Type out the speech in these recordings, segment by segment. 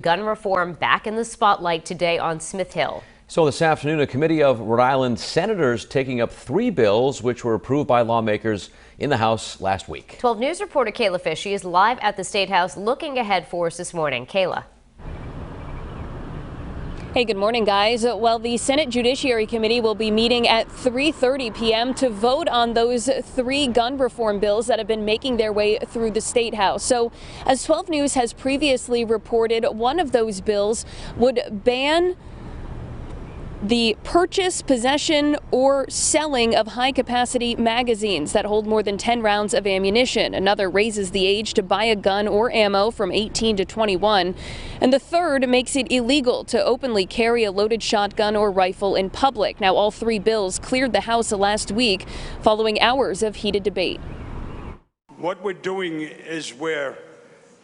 Gun reform back in the spotlight today on Smith Hill. So this afternoon, a committee of Rhode Island senators taking up 3 bills which were approved by lawmakers in the House last week. 12 News reporter Kayla Fish is live at the State House looking ahead for us this morning. Kayla. Hey, good morning, guys. Well, the Senate Judiciary Committee will be meeting at 3:30 p.m. to vote on those 3 gun reform bills that have been making their way through the State House. So, as 12 News has previously reported, one of those bills would ban the purchase, possession, or selling of high-capacity magazines that hold more than 10 rounds of ammunition. Another raises the age to buy a gun or ammo from 18 to 21. And the third makes it illegal to openly carry a loaded shotgun or rifle in public. Now, all 3 bills cleared the House last week following hours of heated debate. What we're doing is we're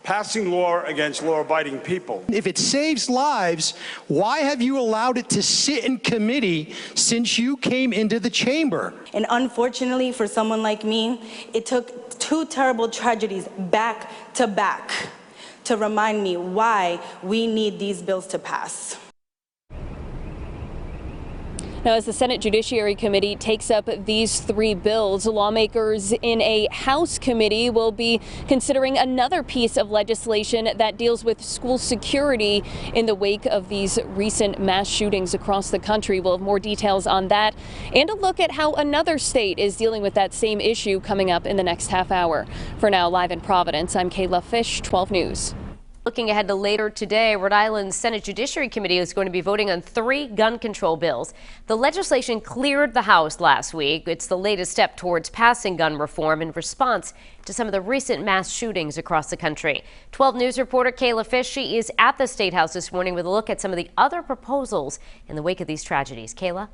passing law against law-abiding people. If it saves lives, why have you allowed it to sit in committee since you came into the chamber? And unfortunately for someone like me, it took 2 terrible tragedies back to back to remind me why we need these bills to pass. Now, as the Senate Judiciary Committee takes up these 3 bills, lawmakers in a House committee will be considering another piece of legislation that deals with school security in the wake of these recent mass shootings across the country. We'll have more details on that and a look at how another state is dealing with that same issue coming up in the next half hour. For now, live in Providence, I'm Kayla Fish, 12 News. Looking ahead to later today, Rhode Island's Senate Judiciary Committee is going to be voting on 3 gun control bills. The legislation cleared the House last week. It's the latest step towards passing gun reform in response to some of the recent mass shootings across the country. 12 News reporter Kayla Fish, she is at the State House this morning with a look at some of the other proposals in the wake of these tragedies. Kayla?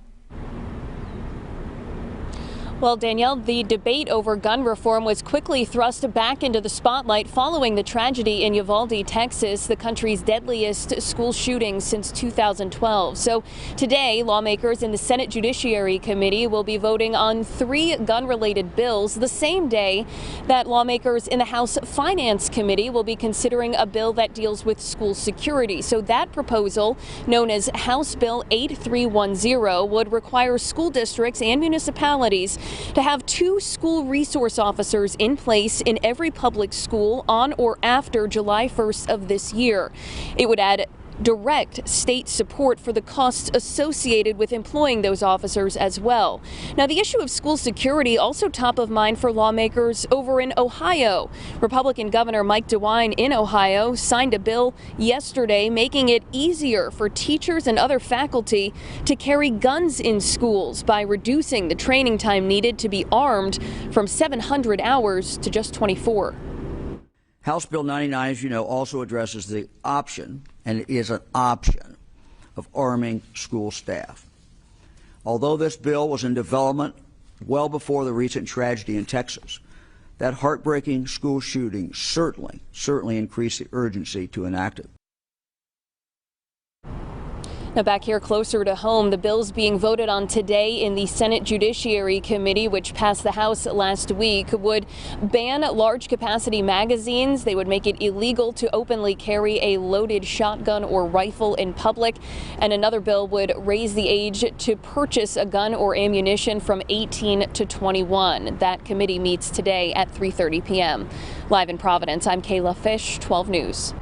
Well, Danielle, the debate over gun reform was quickly thrust back into the spotlight following the tragedy in Uvalde, Texas, the country's deadliest school shooting since 2012. So today, lawmakers in the Senate Judiciary Committee will be voting on 3 gun-related bills the same day that lawmakers in the House Finance Committee will be considering a bill that deals with school security. So that proposal, known as House Bill 8310, would require school districts and municipalities to have 2 school resource officers in place in every public school on or after July 1st of this year. It would add direct state support for the costs associated with employing those officers as well. Now, the issue of school security also top of mind for lawmakers over in Ohio. Republican Governor Mike DeWine in Ohio signed a bill yesterday making it easier for teachers and other faculty to carry guns in schools by reducing the training time needed to be armed from 700 hours to just 24. House Bill 99, as you know, also addresses the option, and it is an option, of arming school staff. Although this bill was in development well before the recent tragedy in Texas, that heartbreaking school shooting certainly increased the urgency to enact it. Now, back here closer to home, the bills being voted on today in the Senate Judiciary Committee, which passed the House last week, would ban large capacity magazines. They would make it illegal to openly carry a loaded shotgun or rifle in public. And another bill would raise the age to purchase a gun or ammunition from 18 to 21. That committee meets today at 3:30 p.m. Live in Providence, I'm Kayla Fish, 12 News.